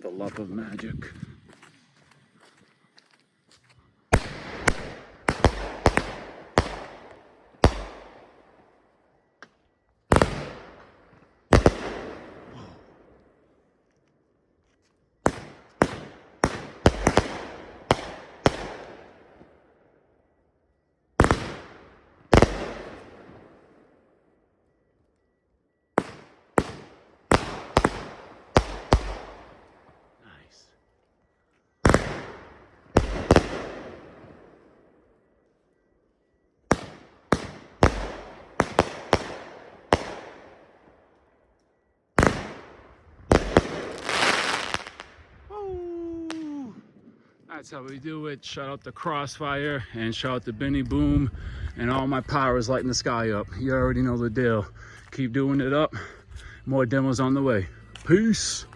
The love of magic. That's how we do it. Shout out to Crossfire and shout out to Benny Boom and all my powers lighting the sky up. You already know the deal. Keep doing it up. More demos on the way. Peace.